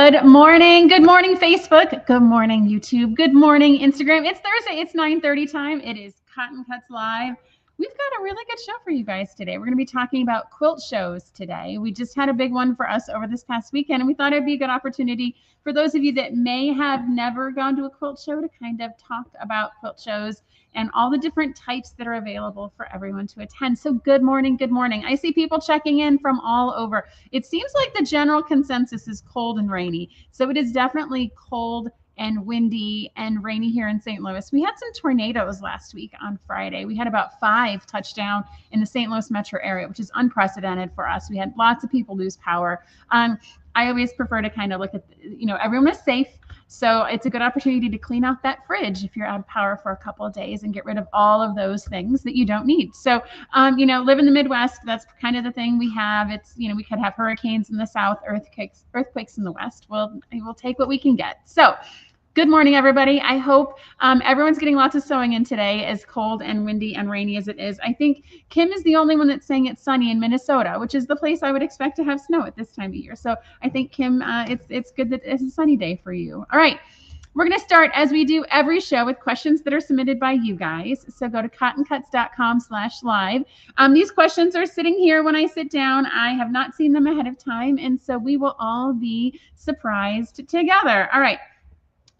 Good morning. Good morning, Facebook. Good morning, YouTube. Good morning, Instagram. It's Thursday. It's 9:30 time. It is Cotton Cuts Live. We've got a really good show for you guys today. We're going to be talking about quilt shows today. We just had a big one for us over this past weekend, and we thought it'd be a good opportunity for those of you that may have never gone to a quilt show to kind of talk about quilt shows and all the different types that are available for everyone to attend. So good morning, good morning. I see people checking in from all over. It seems like the general consensus is cold and rainy. So it is definitely cold and windy and rainy here in St. Louis. We had some tornadoes last week on Friday. We had about 5 touchdown in the St. Louis metro area, which is unprecedented for us. We had lots of people lose power. I always prefer to kind of look at, everyone is safe. So it's a good opportunity to clean out that fridge if you're out of power for a couple of days and get rid of all of those things that you don't need. So, live in the Midwest, that's kind of the thing we have. It's, we could have hurricanes in the south, earthquakes in the west. We'll take what we can get. So good morning, everybody. I hope everyone's getting lots of sewing in today, as cold and windy and rainy as it is. I think Kim is the only one that's saying it's sunny in Minnesota, which is the place I would expect to have snow at this time of year. So I think, Kim, it's good that it's a sunny day for you. All right. We're going to start, as we do every show, with questions that are submitted by you guys. So go to cottoncuts.com/live. These questions are sitting here when I sit down. I have not seen them ahead of time, and so we will all be surprised together. All right.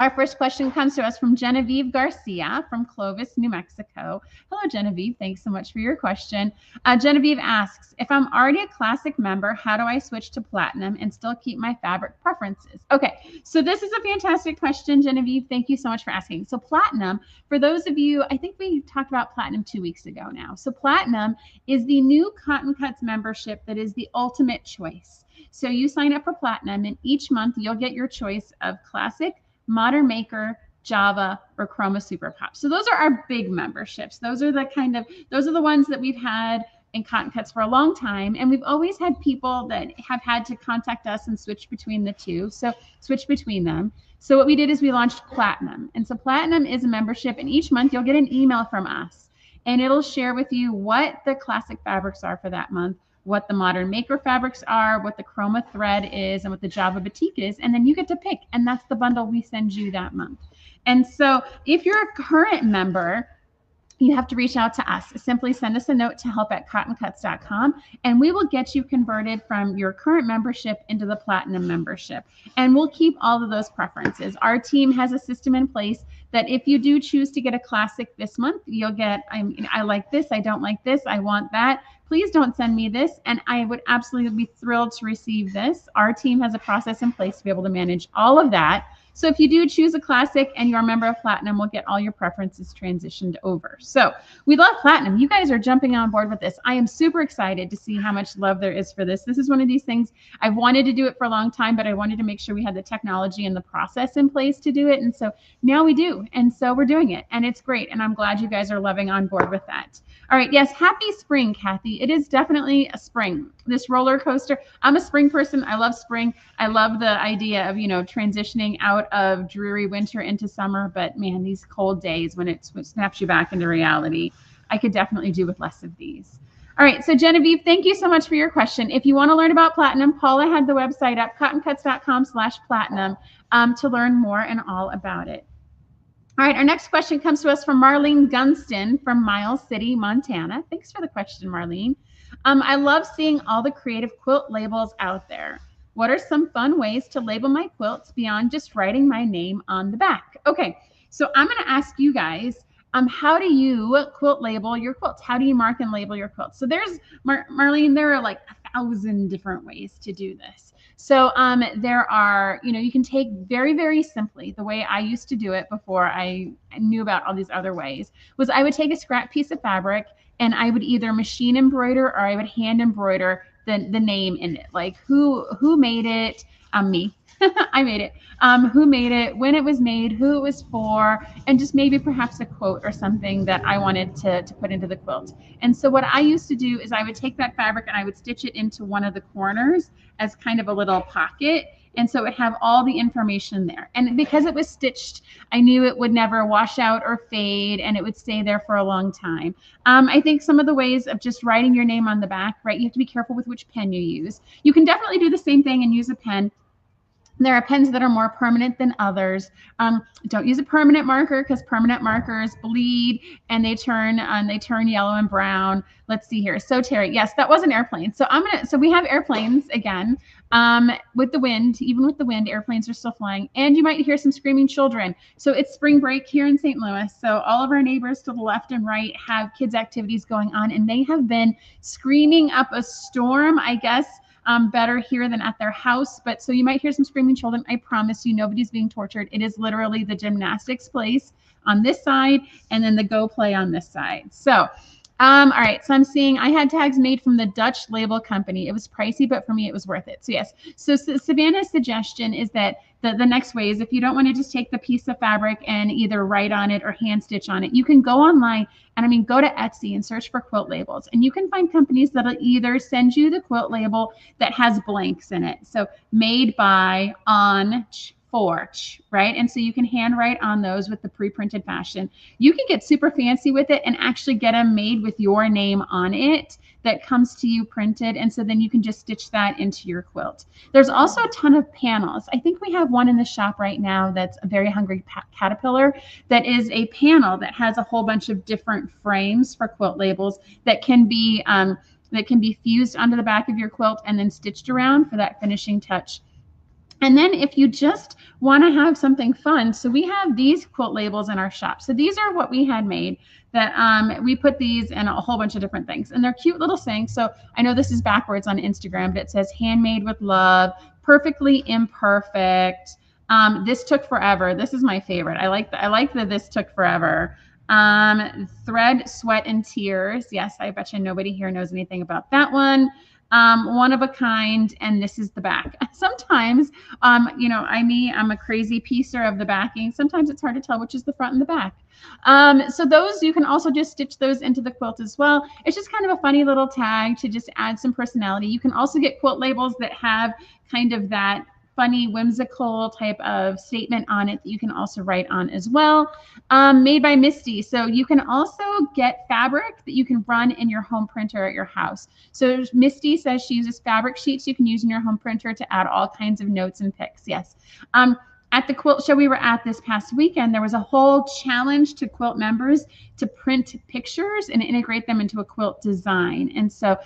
Our first question comes to us from Genevieve Garcia from Clovis, New Mexico. Hello, Genevieve. Thanks so much for your question. Genevieve asks, if I'm already a classic member, how do I switch to platinum and still keep my fabric preferences? Okay, so this is a fantastic question, Genevieve. Thank you so much for asking. So platinum, for those of you, I think we talked about platinum 2 weeks ago now. So platinum is the new Cotton Cuts membership that is the ultimate choice. So you sign up for platinum, and each month you'll get your choice of classic, Modern Maker, Java, or Chroma Super Pop. So those are our big memberships. Those are the ones that we've had in Cotton Cuts for a long time. And we've always had people that have had to contact us and switch between the two. So switch between them. So what we did is we launched Platinum. And so Platinum is a membership, and each month you'll get an email from us, and it'll share with you what the classic fabrics are for that month, what the Modern Maker fabrics are, what the Chroma thread is, and what the Java batik is, and then you get to pick, and that's the bundle we send you that month. And so if you're a current member, you have to reach out to us. Simply send us a note to help@cottoncuts.com, and we will get you converted from your current membership into the Platinum membership. And we'll keep all of those preferences. Our team has a system in place that if you do choose to get a classic this month, you'll get, I like this, I don't like this, I want that. Please don't send me this, and I would absolutely be thrilled to receive this. Our team has a process in place to be able to manage all of that. So if you do choose a classic and you're a member of Platinum, we'll get all your preferences transitioned over. So we love Platinum. You guys are jumping on board with this. I am super excited to see how much love there is for this. This is one of these things, I've wanted to do it for a long time, but I wanted to make sure we had the technology and the process in place to do it. And so now we do. And so we're doing it. And it's great. And I'm glad you guys are loving on board with that. All right. Yes. Happy spring, Kathy. It is definitely a spring. This roller coaster. I'm a spring person. I love spring. I love the idea of, transitioning out of dreary winter into summer. But man, these cold days when it snaps you back into reality, I could definitely do with less of these. All right. So Genevieve, thank you so much for your question. If you want to learn about Platinum, Paula had the website up, cottoncuts.com/platinum, to learn more and all about it. All right, our next question comes to us from Marlene Gunston from Miles City, Montana. Thanks for the question, Marlene. I love seeing all the creative quilt labels out there. What are some fun ways to label my quilts beyond just writing my name on the back? Okay, so I'm going to ask you guys, how do you quilt label your quilts? How do you mark and label your quilts? So there's, Marlene, there are like 1,000 different ways to do this. So there are, you can take very, very simply, the way I used to do it before I knew about all these other ways, was I would take a scrap piece of fabric and I would either machine embroider or I would hand embroider the name in it. Like who made it? Me. I made it. Who made it, when it was made, who it was for, and just maybe perhaps a quote or something that I wanted to put into the quilt. And so what I used to do is I would take that fabric and I would stitch it into one of the corners as kind of a little pocket. And so it would have all the information there. And because it was stitched, I knew it would never wash out or fade, and it would stay there for a long time. I think some of the ways of just writing your name on the back, right? You have to be careful with which pen you use. You can definitely do the same thing and use a pen There are pens that are more permanent than others. Don't use a permanent marker because permanent markers bleed and they turn yellow and brown. Let's see here. So Terry, yes, that was an airplane. So we have airplanes again. With the wind, even with the wind, airplanes are still flying. And you might hear some screaming children. So it's spring break here in St. Louis. So all of our neighbors to the left and right have kids activities going on, and they have been screaming up a storm, I guess. Better here than at their house. But so you might hear some screaming children. I promise you, nobody's being tortured. It is literally the gymnastics place on this side and then the Go Play on this side. So, all right. So I'm seeing I had tags made from the Dutch label company. It was pricey, but for me, it was worth it. So yes. So Savannah's suggestion is that the next way is if you don't want to just take the piece of fabric and either write on it or hand stitch on it, you can go online and go to Etsy and search for quilt labels. And you can find companies that'll either send you the quilt label that has blanks in it. So made by, on, for, right? And so you can handwrite on those with the pre-printed fashion. You can get super fancy with it and actually get them made with your name on it that comes to you printed. And so then you can just stitch that into your quilt. There's also a ton of panels. I think we have one in the shop right now that's a Very Hungry Caterpillar that is a panel that has a whole bunch of different frames for quilt labels that can be fused onto the back of your quilt and then stitched around for that finishing touch. And then if you just want to have something fun, so we have these quilt labels in our shop. So these are what we had made that we put these in a whole bunch of different things. And they're cute little sayings. So I know this is backwards on Instagram, but it says handmade with love, perfectly imperfect. This took forever. This is my favorite. I like that this took forever. Thread, sweat, and tears. Yes, I bet you nobody here knows anything about that one. One of a kind, and this is the back. Sometimes, I'm a crazy piecer of the backing. Sometimes it's hard to tell which is the front and the back. So those, you can also just stitch those into the quilt as well. It's just kind of a funny little tag to just add some personality. You can also get quilt labels that have kind of that funny, whimsical type of statement on it that you can also write on as well. Made by Misty. So you can also get fabric that you can run in your home printer at your house. So Misty says she uses fabric sheets you can use in your home printer to add all kinds of notes and pics. Yes. At the quilt show we were at this past weekend, there was a whole challenge to quilt members to print pictures and integrate them into a quilt design. And so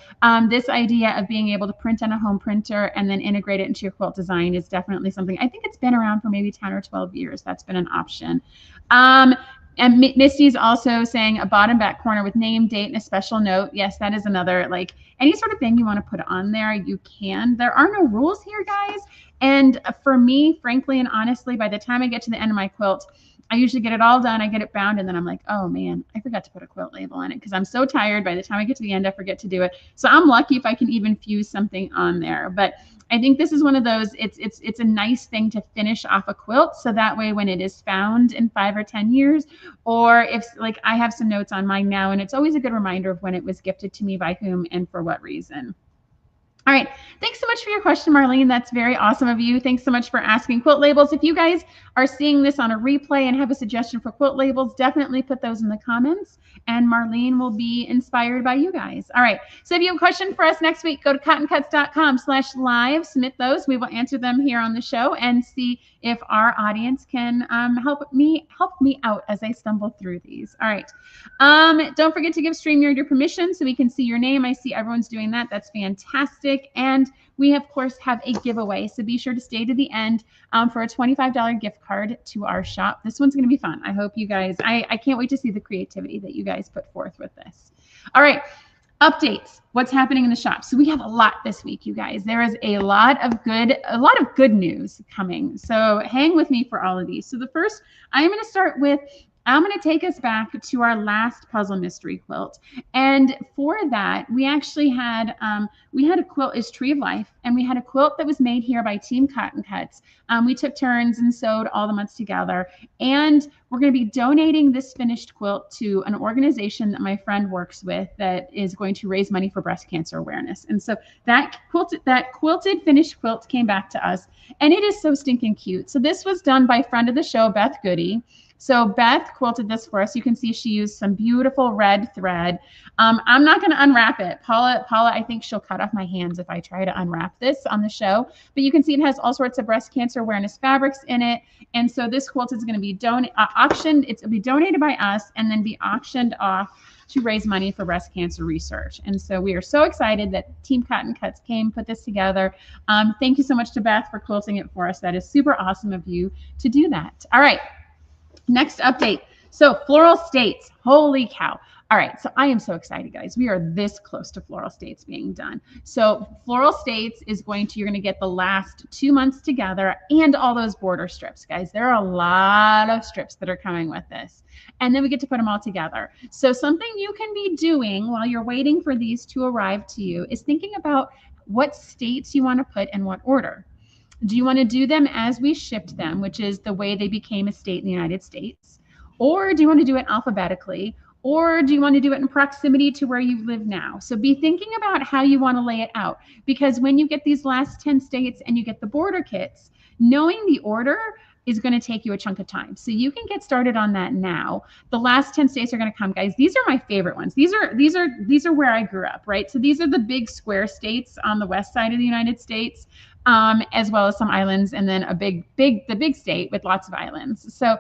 this idea of being able to print on a home printer and then integrate it into your quilt design is definitely something. I think it's been around for maybe 10 or 12 years. That's been an option. And Misty's also saying a bottom back corner with name, date, and a special note. Yes, that is another, like any sort of thing you want to put on there, you can. There are no rules here, guys. And for me, frankly and honestly, by the time I get to the end of my quilt, I usually get it all done. I get it bound, and then I'm like, oh man, I forgot to put a quilt label on it because I'm so tired. By the time I get to the end, I forget to do it. So I'm lucky if I can even fuse something on there. But I think this is one of those, it's a nice thing to finish off a quilt. So that way when it is found in 5 or 10 years, or if like I have some notes on mine now, and it's always a good reminder of when it was gifted to me by whom and for what reason. All right. Thanks so much for your question, Marlene. That's very awesome of you. Thanks so much for asking quilt labels. If you guys are seeing this on a replay and have a suggestion for quilt labels, definitely put those in the comments, and Marlene will be inspired by you guys. All right. So if you have a question for us next week, go to cottoncuts.com/live, submit those. We will answer them here on the show and see if our audience can help me out as I stumble through these. All right. Don't forget to give StreamYard your permission so we can see your name. I see everyone's doing that. That's fantastic. And we, of course, have a giveaway. So be sure to stay to the end for a $25 gift card to our shop. This one's going to be fun. I hope you guys, I can't wait to see the creativity that you guys put forth with this. All right. Updates. What's happening in the shop? So we have a lot this week, you guys. There is a lot of good news coming. So hang with me for all of these. So the first, I'm going to take us back to our last puzzle mystery quilt. And for that, we actually had a quilt is Tree of Life, and we had a quilt that was made here by Team Cotton Cuts. We took turns and sewed all the months together. And we're going to be donating this finished quilt to an organization that my friend works with that is going to raise money for breast cancer awareness. And so that quilted finished quilt came back to us, and it is so stinking cute. So this was done by friend of the show, Beth Goody. So Beth quilted this for us. You can see she used some beautiful red thread. I'm not going to unwrap it. Paula, I think she'll cut off my hands if I try to unwrap this on the show. But you can see it has all sorts of breast cancer awareness fabrics in it. And so this quilt is going to be auctioned. It'll be donated by us and then be auctioned off to raise money for breast cancer research. And so we are so excited that Team Cotton Cuts came, put this together. Thank you so much to Beth for quilting it for us. That is super awesome of you to do that. All right, next update. So Floral States, holy cow. All right, so I am so excited, guys. We are this close to Floral States being done. So Floral States is you're going to get the last 2 months together and all those border strips, guys. There are a lot of strips that are coming with this. And then we get to put them all together. So something you can be doing while you're waiting for these to arrive to you is thinking about what states you want to put in what order. Do you want to do them as we shipped them, which is the way they became a state in the United States? Or do you want to do it alphabetically? Or do you want to do it in proximity to where you live now? So be thinking about how you want to lay it out, because when you get these last 10 states and you get the border kits, knowing the order is going to take you a chunk of time. So you can get started on that now. The last 10 states are going to come, guys. These are my favorite ones. These are where I grew up, right? So these are the big square states on the west side of the United States, as well as some islands, and then the big state with lots of islands. So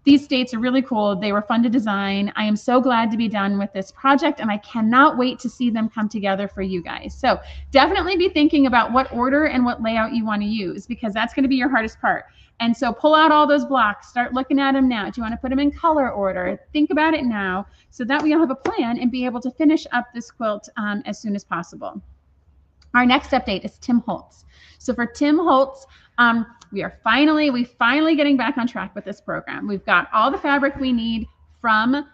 these states are really cool. They were fun to design. I am so glad to be done with this project, and I cannot wait to see them come together for you guys. So definitely be thinking about what order and what layout you want to use, because that's going to be your hardest part. And so pull out all those blocks, start looking at them now. Do you want to put them in color order? Think about it now, so that we all have a plan and be able to finish up this quilt as soon as possible. Our next update is Tim Holtz. So for Tim Holtz, we finally getting back on track with this program. We've got all the fabric we need from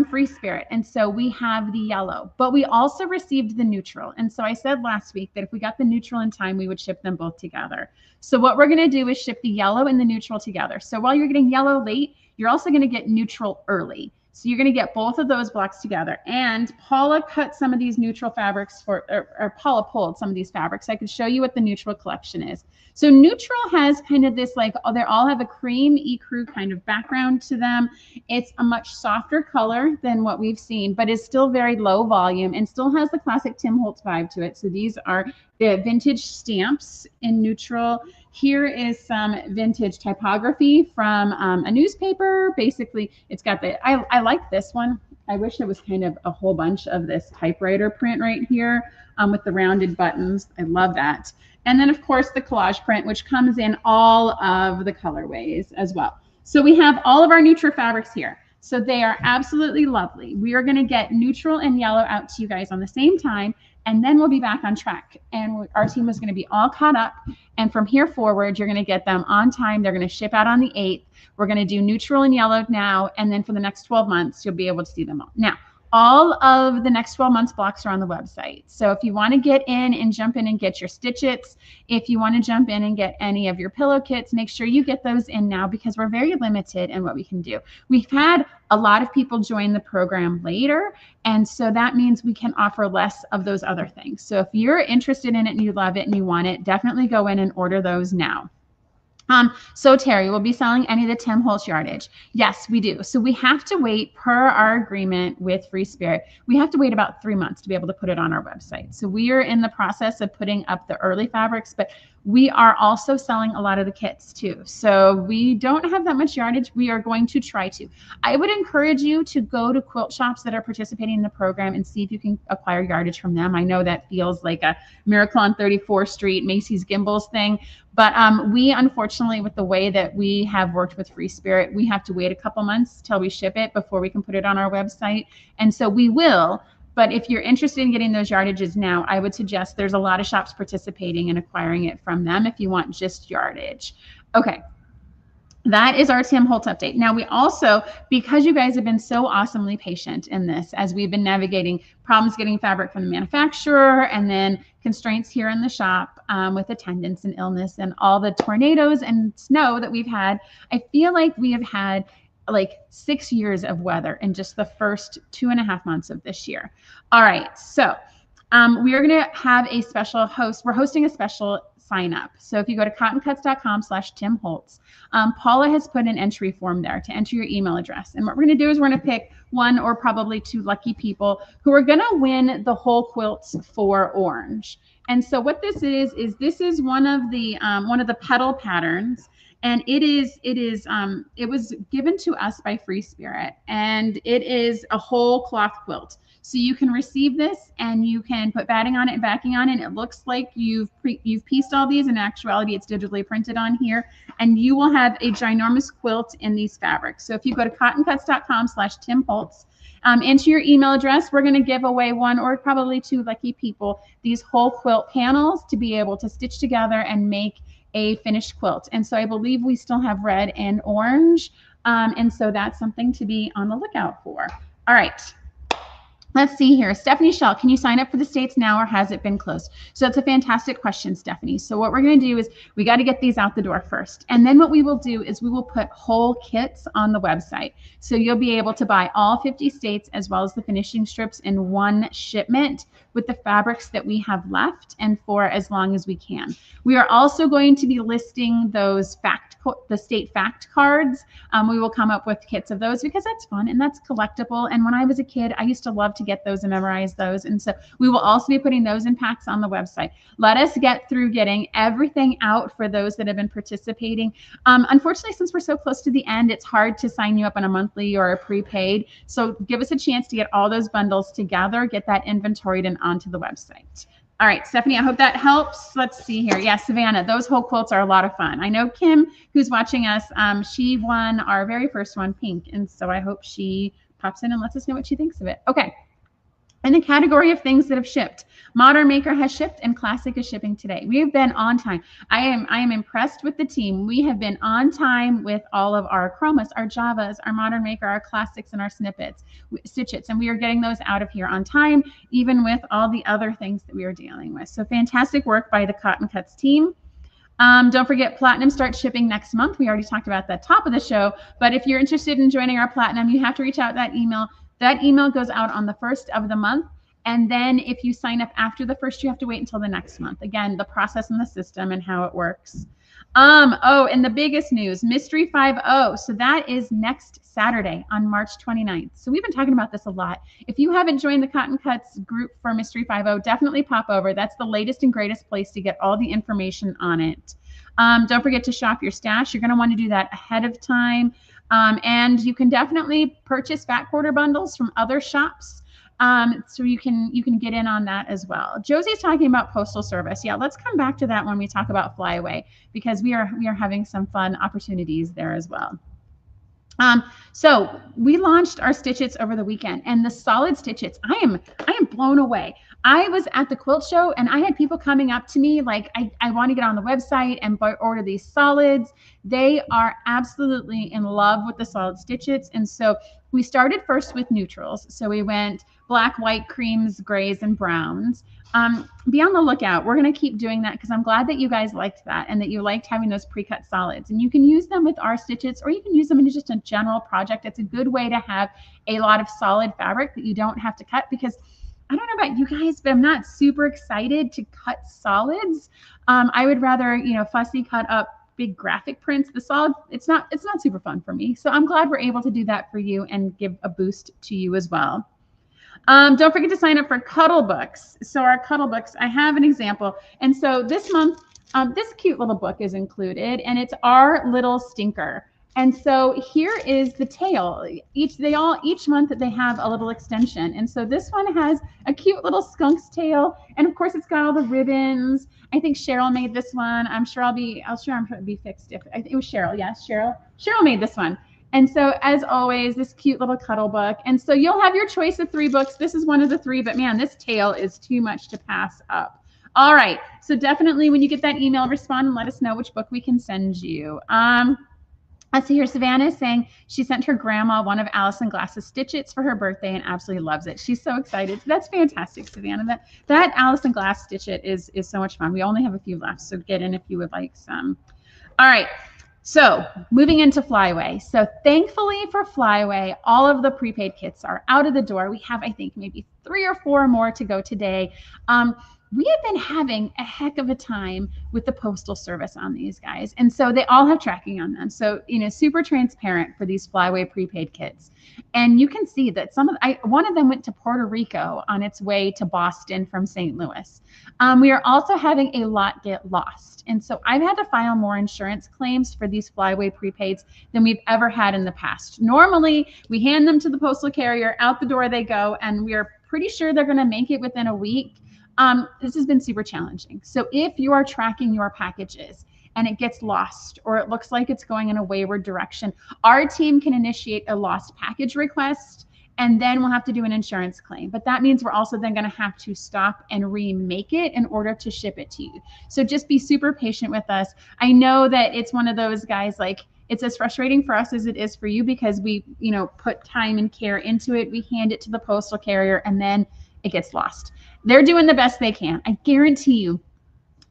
Free Spirit. And so we have the yellow, but we also received the neutral. And so I said last week that if we got the neutral in time, we would ship them both together. So what we're going to do is ship the yellow and the neutral together. So while you're getting yellow late, you're also going to get neutral early. So you're going to get both of those blocks together. And Paula cut some of these neutral fabrics or Paula pulled some of these fabrics. I could show you what the neutral collection is. So neutral has kind of this, like, they all have a cream ecru kind of background to them. It's a much softer color than what we've seen, but is still very low volume and still has the classic Tim Holtz vibe to it. So these are the vintage stamps in neutral. Here is some vintage typography from a newspaper. Basically, it's got I like this one. I wish it was kind of a whole bunch of this typewriter print right here with the rounded buttons. I love that. And then, of course, the collage print, which comes in all of the colorways as well. So we have all of our neutral fabrics here. So they are absolutely lovely. We are going to get neutral and yellow out to you guys on the same time, and then we'll be back on track. And our team is going to be all caught up. And from here forward, you're going to get them on time. They're going to ship out on the 8th. We're going to do neutral and yellow now. And then for the next 12 months, you'll be able to see them all. Now, all of the next 12 months blocks are on the website. So if you want to get in and jump in and get your stitchets, if you want to jump in and get any of your pillow kits, make sure you get those in now, because we're very limited in what we can do. We've had a lot of people join the program later, and so that means we can offer less of those other things. So if you're interested in it and you love it and you want it, definitely go in and order those now. So Terry, will be selling any of the Tim Holtz yardage? Yes, we do. So we have to wait, per our agreement with Free Spirit, we have to wait about 3 months to be able to put it on our website. So we are in the process of putting up the early fabrics, but we are also selling a lot of the kits too. So we don't have that much yardage. We are going to try to. I would encourage you to go to quilt shops that are participating in the program and see if you can acquire yardage from them. I know that feels like a Miracle on 34th Street, Macy's Gimbals thing. But we, unfortunately, with the way that we have worked with Free Spirit, we have to wait a couple months till we ship it before we can put it on our website. And so we will. But if you're interested in getting those yardages now, I would suggest there's a lot of shops participating and acquiring it from them if you want just yardage. Okay. That is our Tim Holtz update. Now, we also, because you guys have been so awesomely patient in this, as we've been navigating problems getting fabric from the manufacturer and then constraints here in the shop with attendance and illness and all the tornadoes and snow that we've had, I feel like we have had like 6 years of weather in just the first 2.5 months of this year. All right, so we are going to have a special host. We're hosting a special sign up. So if you go to cottoncuts.com/Tim Holtz, Paula has put an entry form there to enter your email address. And what we're going to do is we're going to pick one or probably two lucky people who are going to win the whole quilts for orange. And so what this is this is one of the petal patterns. And it was given to us by Free Spirit, and it is a whole cloth quilt. So you can receive this and you can put batting on it and backing on it. And it looks like you've pieced all these. In actuality, it's digitally printed on here, and you will have a ginormous quilt in these fabrics. So if you go to cottoncuts.com/Tim Holtz, enter your email address, we're going to give away one or probably two lucky people these whole quilt panels to be able to stitch together and make a finished quilt. And so I believe we still have red and orange. And so that's something to be on the lookout for. All right. Let's see here. Stephanie Shell, can you sign up for the States now, or has it been closed? So that's a fantastic question, Stephanie. So what we're going to do is we got to get these out the door first. And then what we will do is we will put whole kits on the website. So you'll be able to buy all 50 states as well as the finishing strips in one shipment with the fabrics that we have left and for as long as we can. We are also going to be listing those the state fact cards. We will come up with kits of those because that's fun and that's collectible. And when I was a kid, I used to love to get those and memorize those. And so we will also be putting those in packs on the website. Let us get through getting everything out for those that have been participating. Unfortunately, since we're so close to the end, it's hard to sign you up on a monthly or a prepaid. So give us a chance to get all those bundles together, get that inventoried and onto the website. All right, Stephanie, I hope that helps. Let's see here. Yeah, Savannah, those whole quilts are a lot of fun. I know Kim, who's watching us, she won our very first one, pink. And so I hope she pops in and lets us know what she thinks of it. Okay. In the category of things that have shipped, Modern Maker has shipped and Classic is shipping today. We have been on time. I am impressed with the team. We have been on time with all of our chromas, our Javas, our Modern Maker, our Classics, and our stitchets, and we are getting those out of here on time, even with all the other things that we are dealing with. So fantastic work by the Cotton Cuts team. Don't forget, Platinum starts shipping next month. We already talked about that top of the show, but if you're interested in joining our Platinum, you have to reach out that email. That email goes out on the 1st of the month. And then if you sign up after the 1st, you have to wait until the next month. Again, the process and the system and how it works. Oh, and the biggest news, Mystery 5.0. So that is next Saturday on March 29th. So we've been talking about this a lot. If you haven't joined the Cotton Cuts group for Mystery 5.0, definitely pop over. That's the latest and greatest place to get all the information on it. Don't forget to shop your stash. You're going to want to do that ahead of time. And you can definitely purchase fat quarter bundles from other shops. So you can get in on that as well. Josie's talking about postal service. Yeah, let's come back to that when we talk about Flyaway, because we are having some fun opportunities there as well. So we launched our stitchets over the weekend, and the solid stitchets, I am blown away. I was at the quilt show and I had people coming up to me like, I want to get on the website and order these solids. They are absolutely in love with the solid stitchets. And so we started first with neutrals. So we went black, white, creams, grays, and browns. Be on the lookout. We're going to keep doing that because I'm glad that you guys liked that and that you liked having those pre-cut solids. And you can use them with our stitchets, or you can use them in just a general project. It's a good way to have a lot of solid fabric that you don't have to cut, because I don't know about you guys, but I'm not super excited to cut solids. I would rather, fussy cut up big graphic prints. The solid, it's not super fun for me. So I'm glad we're able to do that for you and give a boost to you as well. Don't forget to sign up for Cuddle Books. So our Cuddle Books, I have an example. And so this month, this cute little book is included, and it's Our Little Stinker. And so here is the tail. Each month they have a little extension. And so this one has a cute little skunk's tail. And of course it's got all the ribbons. I think Cheryl made this one. I'm sure I'm sure it'll be fixed if I think it was Cheryl. Yes, Cheryl made this one. And so as always, this cute little cuddle book. And so you'll have your choice of 3 books. This is one of the 3, but man, this tail is too much to pass up. All right. So definitely when you get that email, respond and let us know which book we can send you. Let's see here. Savannah is saying she sent her grandma one of Allison Glass's stitchets for her birthday and absolutely loves it. She's so excited. That's fantastic, Savannah. That Allison Glass stitchet is so much fun. We only have a few left, so get in if you would like some. All right. So moving into Flyaway. So thankfully for Flyaway, all of the prepaid kits are out of the door. We have, I think, maybe 3 or 4 more to go today. we have been having a heck of a time with the postal service on these guys. And so they all have tracking on them. So, super transparent for these flyaway prepaid kits. And you can see that one of them went to Puerto Rico on its way to Boston from St. Louis. We are also having a lot get lost. And so I've had to file more insurance claims for these flyaway prepaids than we've ever had in the past. Normally, we hand them to the postal carrier, out the door they go, and we are pretty sure they're going to make it within a week. This has been super challenging. So if you are tracking your packages and it gets lost or it looks like it's going in a wayward direction, our team can initiate a lost package request, and then we'll have to do an insurance claim. But that means we're also then going to have to stop and remake it in order to ship it to you. So just be super patient with us. I know that it's one of those guys, like, it's as frustrating for us as it is for you, because we, put time and care into it. We hand it to the postal carrier and then it gets lost. They're doing the best they can. I guarantee you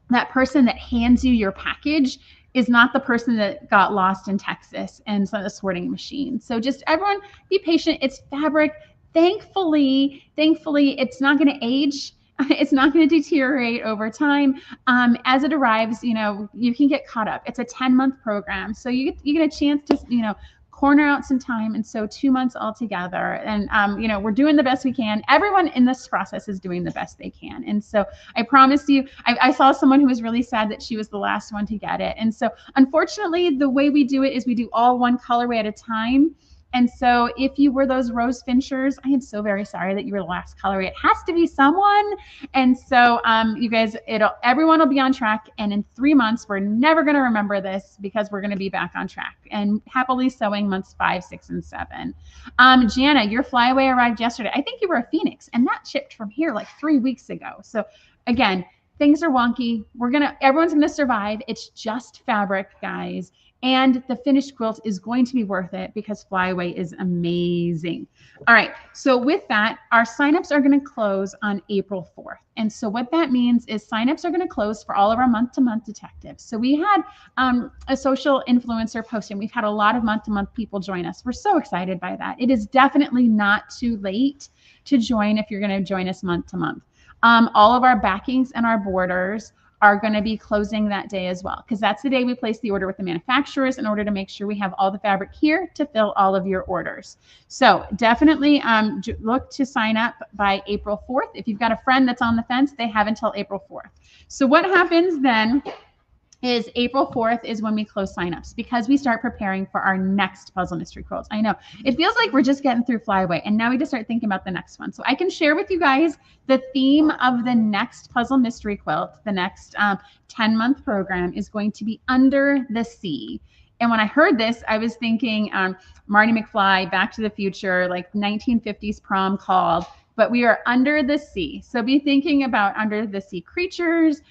that person that hands you your package is not the person that got lost in Texas and the sorting machine. So just everyone be patient. It's fabric. Thankfully, it's not going to age. It's not going to deteriorate over time. As it arrives, you can get caught up. It's a 10-month program. So you get a chance to, corner out some time. And so 2 months altogether. And, we're doing the best we can. Everyone in this process is doing the best they can. And so I promise you, I saw someone who was really sad that she was the last one to get it. And so unfortunately, the way we do it is we do all one colorway at a time. And so if you were those rose finchers, I am so very sorry that you were the last colorway. It has to be someone. And so you guys, everyone will be on track. And in 3 months, we're never going to remember this, because we're going to be back on track and happily sewing months 5, 6, and 7. Jana, your flyaway arrived yesterday. I think you were a Phoenix, and that shipped from here like 3 weeks ago. So again, things are wonky. Everyone's going to survive. It's just fabric, guys. And the finished quilt is going to be worth it, because flyaway is amazing. All right, so with that, our signups are going to close on April 4th. And so what that means is signups are going to close for all of our month-to-month detectives. So we had a social influencer posting. We've had a lot of month-to-month people join us. We're so excited by that. It is definitely not too late to join if you're going to join us month-to-month. All of our backings and our borders are going to be closing that day as well, because that's the day we place the order with the manufacturers in order to make sure we have all the fabric here to fill all of your orders. So definitely look to sign up by April 4th. If you've got a friend that's on the fence, they have until April 4th. So what happens then is April 4th is when we close signups, because we start preparing for our next puzzle mystery quilts. I know it feels like we're just getting through flyaway, and now we just start thinking about the next one. So I can share with you guys the theme of the next puzzle mystery quilt. The next 10-month program is going to be Under the Sea. And when I heard this, I was thinking Marty McFly, Back to the Future, like 1950s prom called. But we are under the sea. So be thinking about under the sea creatures,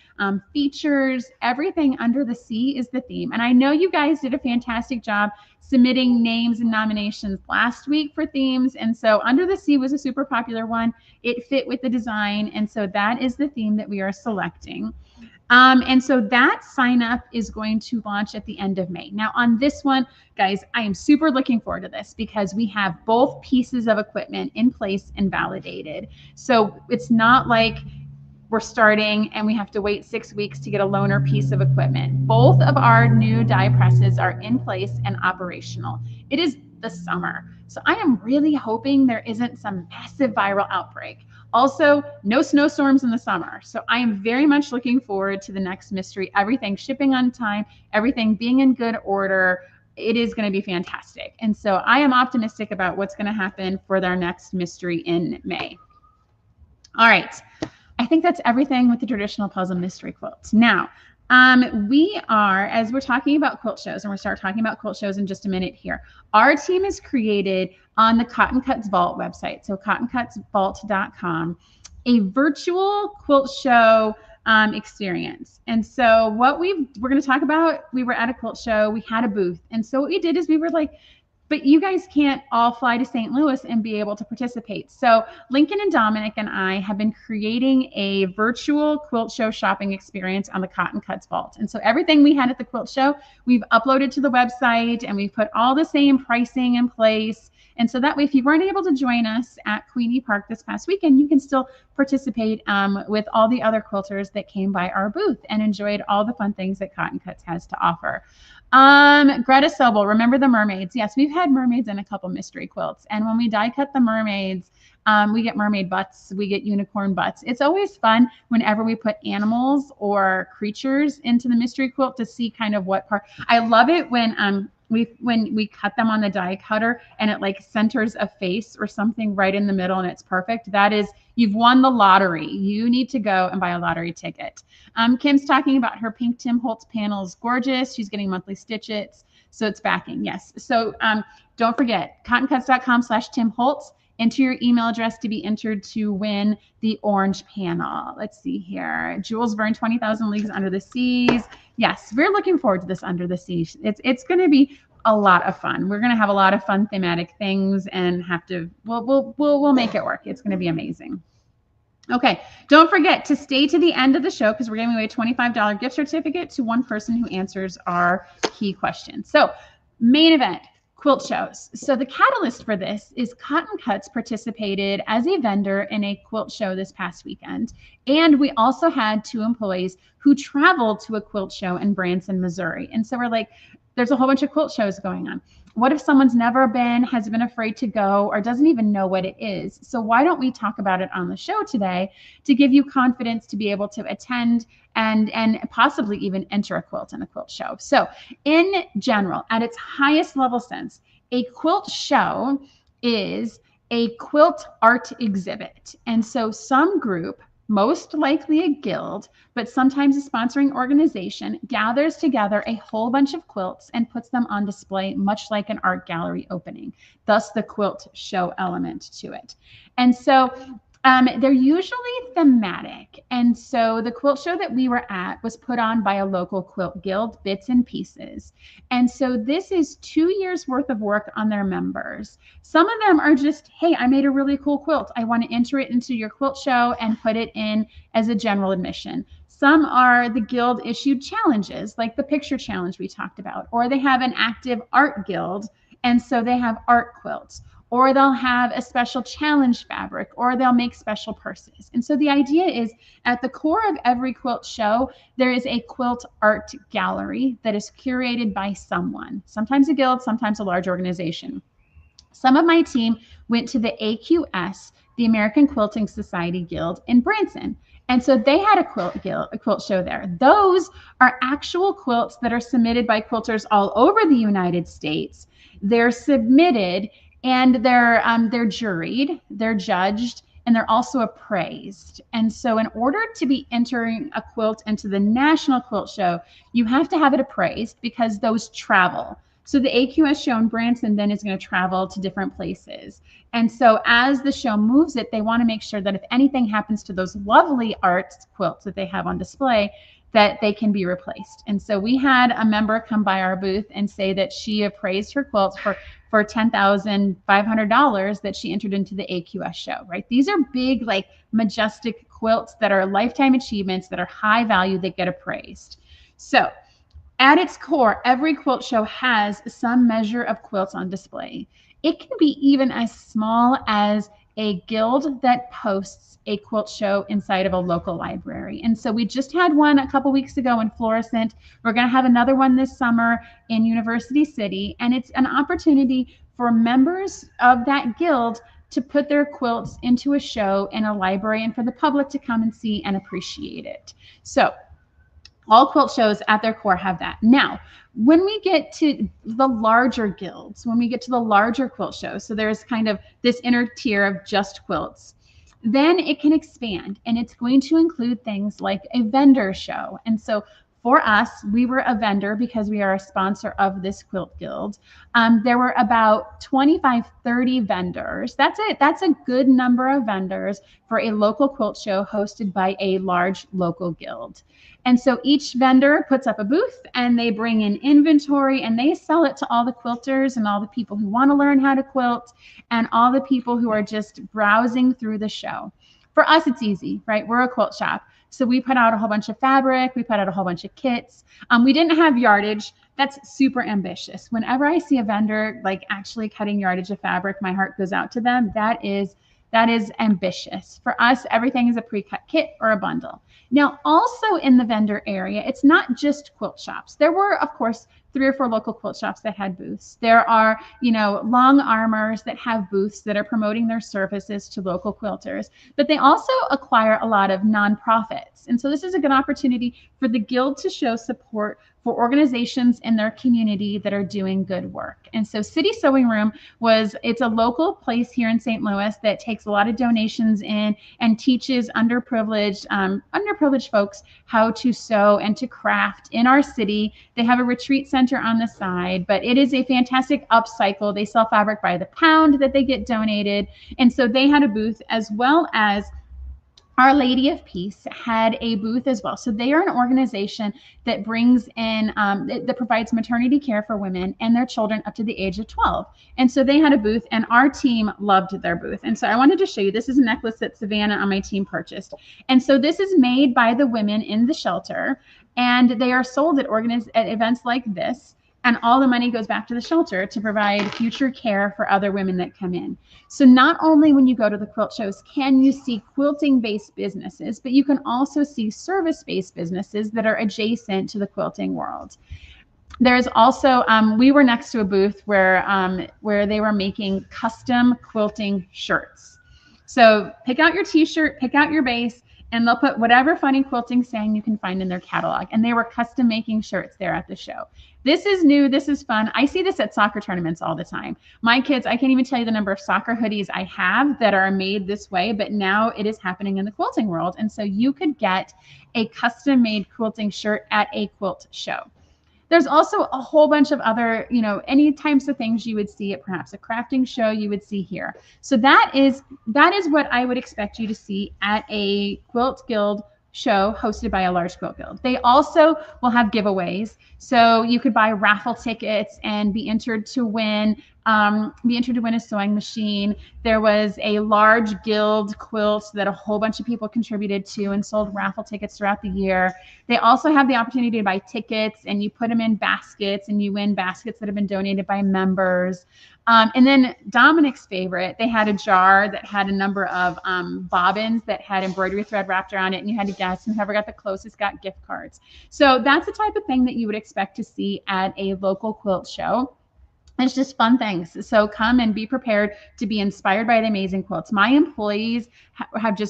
features, everything under the sea is the theme. And I know you guys did a fantastic job submitting names and nominations last week for themes. And so under the sea was a super popular one. It fit with the design. And so that is the theme that we are selecting. And so that sign up is going to launch at the end of May. Now on this one, guys, I am super looking forward to this, because we have both pieces of equipment in place and validated. So it's not like we're starting and we have to wait 6 weeks to get a loaner piece of equipment. Both of our new die presses are in place and operational. It is the summer. So I am really hoping there isn't some massive viral outbreak. Also, no snowstorms in the summer. So I am very much looking forward to the next mystery. Everything shipping on time, everything being in good order. It is going to be fantastic. And so I am optimistic about what's going to happen for our next mystery in May. All right. I think that's everything with the traditional puzzle mystery quilts. Now, we are, as we're talking about quilt shows, and we'll start talking about quilt shows in just a minute here, our team has created on the Cotton Cuts Vault website, so cottoncutsvault.com, a virtual quilt show experience. And so what we're going to talk about, we were at a quilt show, we had a booth. And so what we did is we were like, but you guys can't all fly to St. Louis and be able to participate. So Lincoln and Dominic and I have been creating a virtual quilt show shopping experience on the Cotton Cuts Vault. And so everything we had at the quilt show, we've uploaded to the website, and we've put all the same pricing in place. And so that way, if you weren't able to join us at Queenie Park this past weekend, you can still participate with all the other quilters that came by our booth and enjoyed all the fun things that Cotton Cuts has to offer. Greta Sobel, remember the mermaids? Yes, we've had mermaids in a couple mystery quilts. And when we die cut the mermaids, we get mermaid butts, we get unicorn butts. It's always fun whenever we put animals or creatures into the mystery quilt to see kind of what part. I love it when we cut them on the die cutter and it like centers a face or something right in the middle and it's perfect. That is, you've won the lottery. You need to go and buy a lottery ticket. Kim's talking about her pink Tim Holtz panels. Gorgeous. She's getting monthly stitches. So it's backing. Yes. So don't forget, cottoncuts.com/Tim Holtz. Enter your email address to be entered to win the orange panel. Let's see here. Jules Verne, 20,000 Leagues Under the Seas. Yes, we're looking forward to this Under the Seas. It's going to be a lot of fun. We're going to have a lot of fun thematic things and we'll make it work. It's going to be amazing. Okay, don't forget to stay to the end of the show because we're giving away a $25 gift certificate to one person who answers our key question. So, main event. Quilt shows. So the catalyst for this is Cotton Cuts participated as a vendor in a quilt show this past weekend. And we also had 2 employees who traveled to a quilt show in Branson, Missouri. And so we're like, there's a whole bunch of quilt shows going on. What if someone's never been, has been afraid to go, or doesn't even know what it is? So why don't we talk about it on the show today to give you confidence to be able to attend and possibly even enter a quilt in a quilt show. So in general, at its highest level sense, a quilt show is a quilt art exhibit. And so some group, most likely a guild, but sometimes a sponsoring organization, gathers together a whole bunch of quilts and puts them on display, much like an art gallery opening, thus the quilt show element to it. And so they're usually thematic. And so the quilt show that we were at was put on by a local quilt guild, Bits and Pieces. And so this is 2 years worth of work on their members. Some of them are just, hey, I made a really cool quilt. I want to enter it into your quilt show and put it in as a general admission. Some are the guild issued challenges, like the picture challenge we talked about, or they have an active art guild. And so they have art quilts. Or they'll have a special challenge fabric, or they'll make special purses. And so the idea is at the core of every quilt show, there is a quilt art gallery that is curated by someone, sometimes a guild, sometimes a large organization. Some of my team went to the AQS, the American Quilting Society Guild in Branson. And so they had a quilt show there. Those are actual quilts that are submitted by quilters all over the United States. They're submitted and they're juried, they're judged, and they're also appraised. And so in order to be entering a quilt into the National Quilt Show, you have to have it appraised because those travel. So the AQS show in Branson then is going to travel to different places. And so as the show moves it, they want to make sure that if anything happens to those lovely art quilts that they have on display, that they can be replaced. And so we had a member come by our booth and say that she appraised her quilts for $10,500 that she entered into the AQS show, right? These are big, like majestic quilts that are lifetime achievements that are high value that get appraised. So at its core, every quilt show has some measure of quilts on display. It can be even as small as a guild that posts a quilt show inside of a local library. And so we just had one a couple weeks ago in Florissant. We're going to have another one this summer in University City. And it's an opportunity for members of that guild to put their quilts into a show in a library and for the public to come and see and appreciate it. So all quilt shows at their core have that. Now, when we get to the larger guilds, when we get to the larger quilt shows, so there's kind of this inner tier of just quilts, then it can expand and it's going to include things like a vendor show. And so for us, we were a vendor because we are a sponsor of this quilt guild. There were about 25, 30 vendors. That's it. That's a good number of vendors for a local quilt show hosted by a large local guild. And so each vendor puts up a booth and they bring in inventory and they sell it to all the quilters and all the people who want to learn how to quilt and all the people who are just browsing through the show. For us, it's easy, right? We're a quilt shop. So we put out a whole bunch of fabric. We put out a whole bunch of kits. We didn't have yardage That's super ambitious. Whenever I see a vendor like actually cutting yardage of fabric, my heart goes out to them. That is ambitious. For us, everything is a pre-cut kit or a bundle. Now, also in the vendor area, it's not just quilt shops. There were, of course, 3 or 4 local quilt shops that had booths. There are, long armors that have booths that are promoting their services to local quilters, but they also acquire a lot of nonprofits. And so this is a good opportunity for the Guild to show support for organizations in their community that are doing good work. And so City Sewing Room it's a local place here in St. Louis that takes a lot of donations in and teaches underprivileged folks how to sew and to craft in our city. They have a retreat center on the side, but it is a fantastic upcycle. They sell fabric by the pound that they get donated. And so they had a booth, as well as Our Lady of Peace had a booth as well. So they are an organization that brings in, that provides maternity care for women and their children up to the age of 12. And so they had a booth, and our team loved their booth. And so I wanted to show you, this is a necklace that Savannah on my team purchased. And so this is made by the women in the shelter, and they are sold at events like this. And all the money goes back to the shelter to provide future care for other women that come in. So not only when you go to the quilt shows can you see quilting-based businesses, but you can also see service-based businesses that are adjacent to the quilting world. There's also, we were next to a booth where they were making custom quilting shirts. So pick out your t-shirt, pick out your base, and they'll put whatever funny quilting saying you can find in their catalog. And they were custom making shirts there at the show. This is new. This is fun. I see this at soccer tournaments all the time. My kids, I can't even tell you the number of soccer hoodies I have that are made this way, but now it is happening in the quilting world. And so you could get a custom made quilting shirt at a quilt show. There's also a whole bunch of other, any types of things you would see at perhaps a crafting show you would see here. So that is what I would expect you to see at a Quilt Guild show hosted by a large quilt guild. They also will have giveaways. So you could buy raffle tickets and be entered to win a sewing machine. There was a large guild quilt that a whole bunch of people contributed to and sold raffle tickets throughout the year. They also have the opportunity to buy tickets, and you put them in baskets, and you win baskets that have been donated by members. And then Dominic's favorite, they had a jar that had a number of bobbins that had embroidery thread wrapped around it, and you had to guess, and whoever got the closest got gift cards. So that's the type of thing that you would expect to see at a local quilt show. It's just fun things. So come and be prepared to be inspired by the amazing quilts. My employees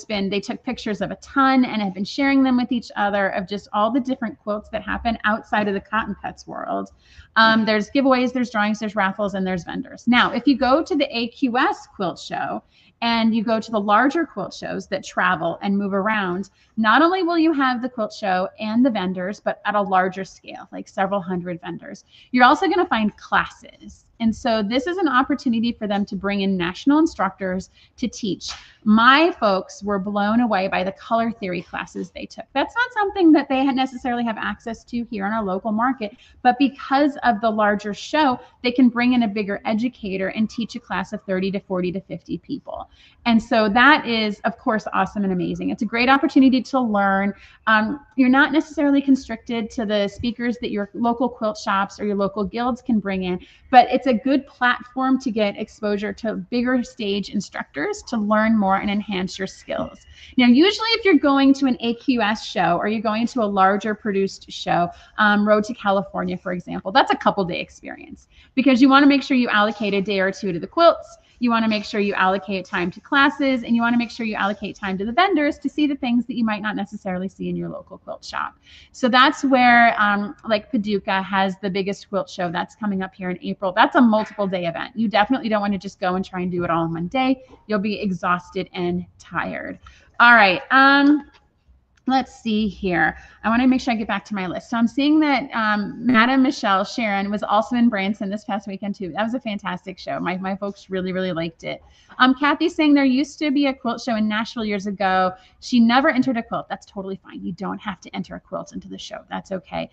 they took pictures of a ton and have been sharing them with each other of just all the different quilts that happen outside of the cotton cuts world. There's giveaways, there's drawings, there's raffles, and there's vendors. Now, if you go to the AQS quilt show and you go to the larger quilt shows that travel and move around, not only will you have the quilt show and the vendors, but at a larger scale, like several hundred vendors, you're also going to find classes. And so this is an opportunity for them to bring in national instructors to teach. My folks were blown away by the color theory classes they took. That's not something that they necessarily have access to here in our local market, but because of the larger show, they can bring in a bigger educator and teach a class of 30 to 40 to 50 people. And so that is, of course, awesome and amazing. It's a great opportunity to learn. You're not necessarily constricted to the speakers that your local quilt shops or your local guilds can bring in, but it's a good platform to get exposure to bigger stage instructors to learn more and enhance your skills. Now, usually if you're going to an AQS show or you're going to a larger produced show, Road to California, for example, that's a couple-day experience because you want to make sure you allocate a day or two to the quilts. You want to make sure you allocate time to classes, and you want to make sure you allocate time to the vendors to see the things that you might not necessarily see in your local quilt shop. So that's where like Paducah has the biggest quilt show that's coming up here in April. That's a multiple day event. You definitely don't want to just go and try and do it all in one day. You'll be exhausted and tired. All right. Let's see here. I want to make sure I get back to my list. So I'm seeing that Madam Michelle Sharon was also in Branson this past weekend too. That was a fantastic show. My folks really, really liked it. Kathy's saying there used to be a quilt show in Nashville years ago. She never entered a quilt. That's totally fine. You don't have to enter a quilt into the show. That's okay.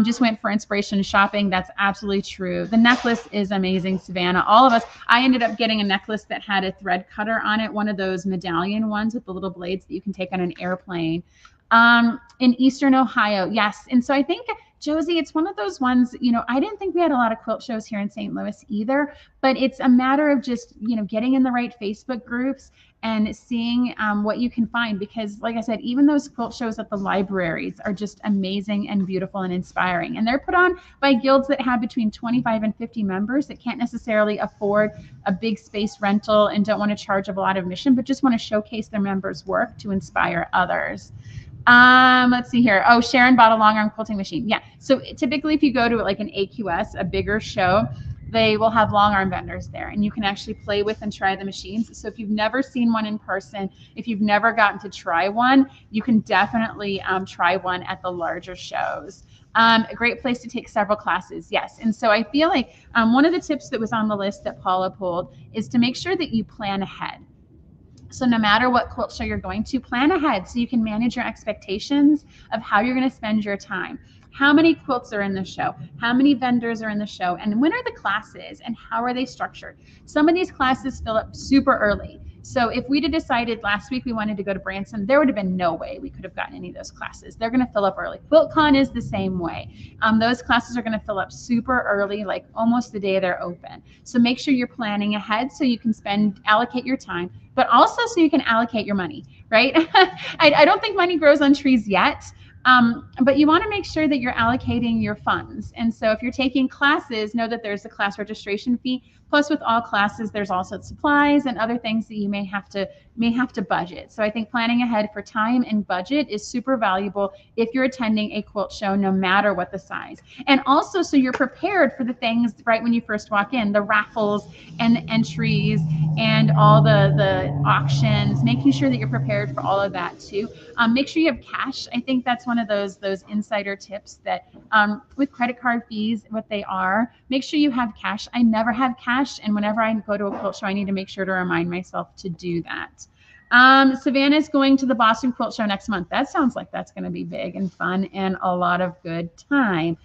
Just went for inspiration shopping. That's absolutely true. The necklace is amazing, Savannah. All of us, I ended up getting a necklace that had a thread cutter on it, one of those medallion ones with the little blades that you can take on an airplane. In Eastern Ohio, yes. And so I think Josie, it's one of those ones, you know, I didn't think we had a lot of quilt shows here in St. Louis either, but it's a matter of just, you know, getting in the right Facebook groups and seeing what you can find. Because like I said, even those quilt shows at the libraries are just amazing and beautiful and inspiring. And they're put on by guilds that have between 25 and 50 members that can't necessarily afford a big space rental and don't want to charge a lot of admission, but just want to showcase their members' work to inspire others. Let's see here. Oh, Sharon bought a long arm quilting machine. Yeah. So typically if you go to like an AQS, a bigger show, they will have long arm vendors there and you can actually play with and try the machines. So if you've never seen one in person, if you've never gotten to try one, you can definitely try one at the larger shows. A great place to take several classes. Yes. And so I feel like one of the tips that was on the list that Paula pulled is to make sure that you plan ahead. So no matter what quilt show you're going to, plan ahead so you can manage your expectations of how you're going to spend your time. How many quilts are in the show? How many vendors are in the show? And when are the classes and how are they structured? Some of these classes fill up super early. So if we'd have decided last week we wanted to go to Branson, there would have been no way we could have gotten any of those classes. They're going to fill up early. QuiltCon is the same way. Those classes are going to fill up super early, like almost the day they're open. So make sure you're planning ahead so you can allocate your time, but also so you can allocate your money, right? I don't think money grows on trees yet. But you want to make sure that you're allocating your funds. And so if you're taking classes, know that there's a class registration fee. Plus with all classes, there's also supplies and other things that you may have to budget. So I think planning ahead for time and budget is super valuable if you're attending a quilt show, no matter what the size. And also so you're prepared for the things right when you first walk in, the raffles and the entries and all the auctions, making sure that you're prepared for all of that too. Make sure you have cash. I think that's one of those insider tips that with credit card fees, what they are, make sure you have cash. I never have cash. And whenever I go to a quilt show, I need to make sure to remind myself to do that. Savannah's going to the Boston Quilt Show next month. That sounds like that's going to be big and fun and a lot of good time.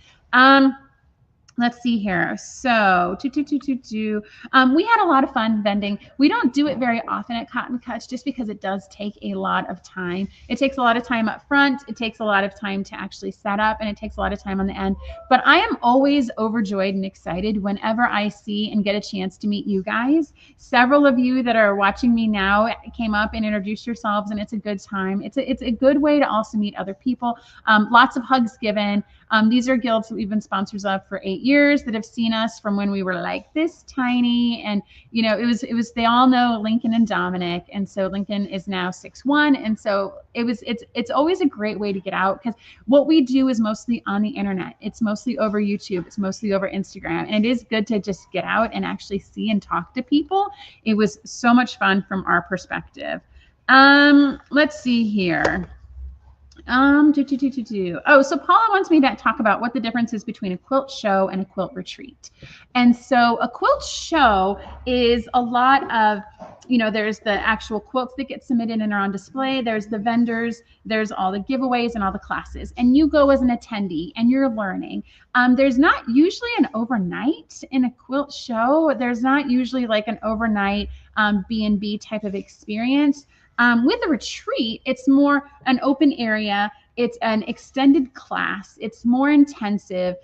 Let's see here. So, we had a lot of fun vending. We don't do it very often at Cotton Cuts just because it does take a lot of time. It takes a lot of time up front. It takes a lot of time to actually set up, and it takes a lot of time on the end. But I am always overjoyed and excited whenever I see and get a chance to meet you guys. Several of you that are watching me now came up and introduced yourselves, and it's a good time. It's a good way to also meet other people. Lots of hugs given. These are guilds that we've been sponsors of for 8 years that have seen us from when we were like this tiny. And, you know, it was, they all know Lincoln and Dominic. And so Lincoln is now 6'1". And so it's always a great way to get out because what we do is mostly on the internet. It's mostly over YouTube. It's mostly over Instagram. And it is good to just get out and actually see and talk to people. It was so much fun from our perspective. Let's see here. Oh, so Paula wants me to talk about what the difference is between a quilt show and a quilt retreat. And so a quilt show is a lot of, you know, there's the actual quilts that get submitted and are on display. There's the vendors, there's all the giveaways and all the classes. And you go as an attendee and you're learning. There's not usually an overnight in a quilt show. There's not usually like an overnight B&B type of experience. With a retreat, it's more an open area. It's an extended class. It's more intensive.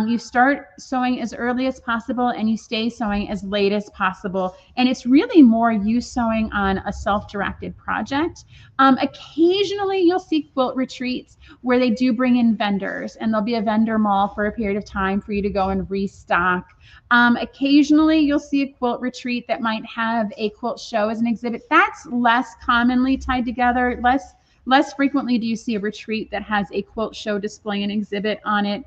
You start sewing as early as possible and you stay sewing as late as possible. And it's really more you sewing on a self-directed project. Occasionally you'll see quilt retreats where they do bring in vendors and there'll be a vendor mall for a period of time for you to go and restock. Occasionally you'll see a quilt retreat that might have a quilt show as an exhibit. That's less commonly tied together. Less frequently do you see a retreat that has a quilt show display and exhibit on it.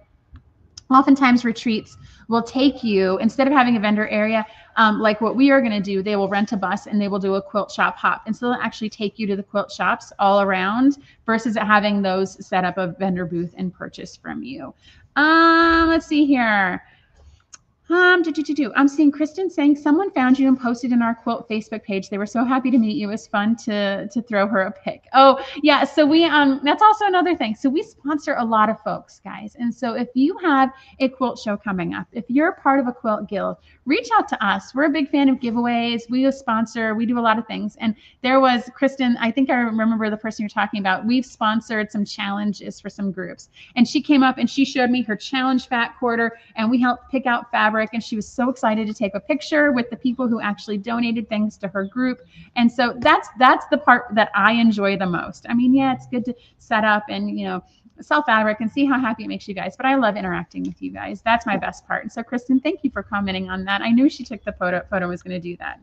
Oftentimes retreats will take you, instead of having a vendor area, like what we are going to do, they will rent a bus and they will do a quilt shop hop. And so they'll actually take you to the quilt shops all around versus having those set up a vendor booth and purchase from you. Let's see here. I'm seeing Kristen saying someone found you and posted in our Quilt Facebook page. They were so happy to meet you. It was fun to throw her a pic. Oh yeah, so we that's also another thing. So we sponsor a lot of folks, guys. And so if you have a quilt show coming up, if you're part of a quilt guild, reach out to us. We're a big fan of giveaways. We sponsor. We do a lot of things. And there was Kristen. I think I remember the person you're talking about. We've sponsored some challenges for some groups, and she came up and she showed me her challenge fat quarter, and we helped pick out fabric. And she was so excited to take a picture with the people who actually donated things to her group. And so that's the part that I enjoy the most. I mean, yeah, it's good to set up and sell fabric and see how happy it makes you guys, but I love interacting with you guys. That's my best part. And so Kristen, thank you for commenting on that. I knew she took the photo was going to do that.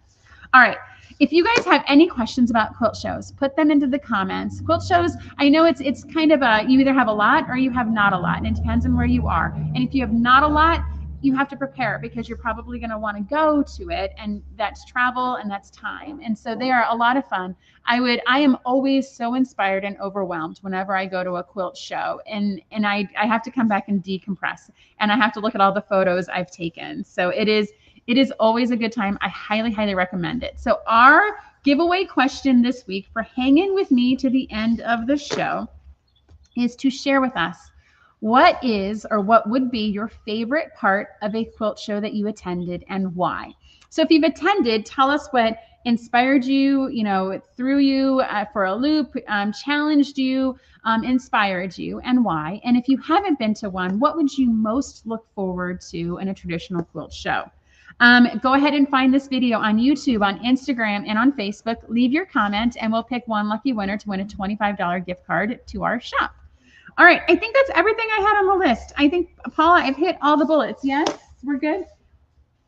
All right. If you guys have any questions about quilt shows, put them into the comments. Quilt shows, I know it's kind of you either have a lot or you have not a lot, and it depends on where you are. And if you have not a lot, you have to prepare because you're probably going to want to go to it, and that's travel and that's time. And so they are a lot of fun. I am always so inspired and overwhelmed whenever I go to a quilt show, and I have to come back and decompress, and I have to look at all the photos I've taken. So it is always a good time. I highly, highly recommend it. So our giveaway question this week for hanging with me to the end of the show is to share with us what is or what would be your favorite part of a quilt show that you attended and why. So if you've attended, tell us what inspired you, threw you for a loop, challenged you, inspired you, and why. And if you haven't been to one, what would you most look forward to in a traditional quilt show? Go ahead and find this video on YouTube, on Instagram, and on Facebook. Leave your comment, and we'll pick one lucky winner to win a $25 gift card to our shop. All right, I think that's everything I had on the list. I think, Paula, I've hit all the bullets. Yes, we're good?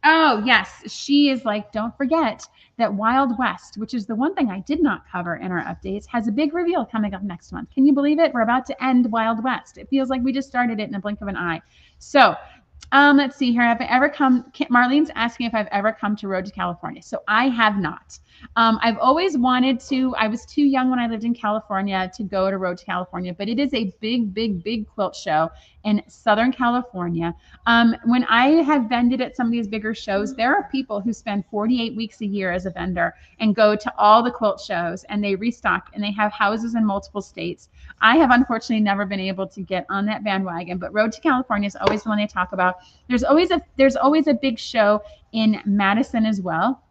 Oh, yes. She is like, don't forget that Wild West, which is the one thing I did not cover in our updates, has a big reveal coming up next month. Can you believe it? We're about to end Wild West. It feels like we just started it in a blink of an eye. So let's see here. Have I ever come? Marlene's asking if I've ever come to Road to California. So I have not. I've always wanted to. I was too young when I lived in California to go to Road to California, but it is a big, big, big quilt show in Southern California. When I have vended at some of these bigger shows, there are people who spend 48 weeks a year as a vendor and go to all the quilt shows, and they restock, and they have houses in multiple states. I have unfortunately never been able to get on that bandwagon, but Road to California is always the one they talk about. There's always a big show in Madison as well.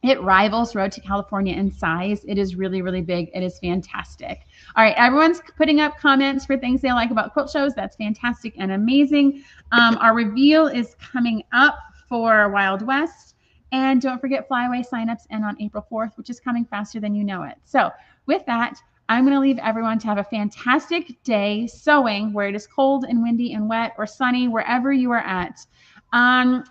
It rivals Road to California in size. It is really, really big. It is fantastic. All right, everyone's putting up comments for things they like about quilt shows. That's fantastic and amazing. Our reveal is coming up for Wild West. And don't forget Flyaway signups end on April 4th, which is coming faster than you know it. So with that, I'm going to leave everyone to have a fantastic day sewing where it is cold and windy and wet or sunny, wherever you are at.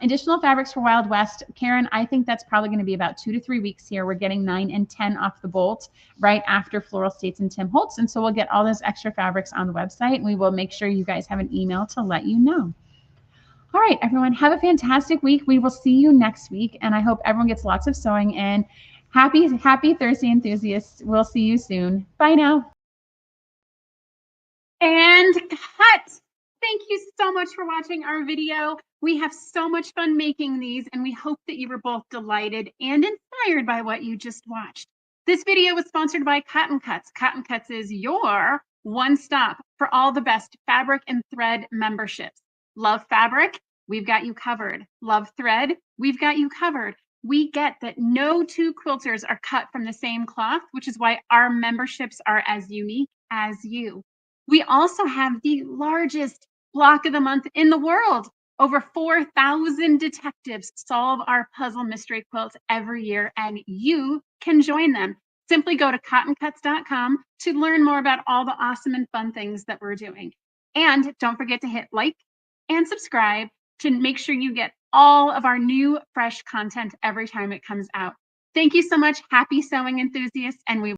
Additional fabrics for Wild West. Karen, I think that's probably going to be about 2 to 3 weeks here. We're getting 9 and 10 off the bolt right after Floral States and Tim Holtz. And so we'll get all those extra fabrics on the website, and we will make sure you guys have an email to let you know. All right, everyone, have a fantastic week. We will see you next week, and I hope everyone gets lots of sewing in. Happy Thursday, enthusiasts. We'll see you soon. Bye now. And cut. Thank you so much for watching our video. We have so much fun making these, and we hope that you were both delighted and inspired by what you just watched. This video was sponsored by Cotton Cuts. Cotton Cuts is your one stop for all the best fabric and thread memberships. Love fabric? We've got you covered. Love thread? We've got you covered. We get that no two quilters are cut from the same cloth, which is why our memberships are as unique as you. We also have the largest block of the month in the world. Over 4,000 detectives solve our puzzle mystery quilts every year, and you can join them. Simply go to cottoncuts.com to learn more about all the awesome and fun things that we're doing. And don't forget to hit like and subscribe to make sure you get all of our new fresh content every time it comes out. Thank you so much. Happy sewing enthusiasts, and we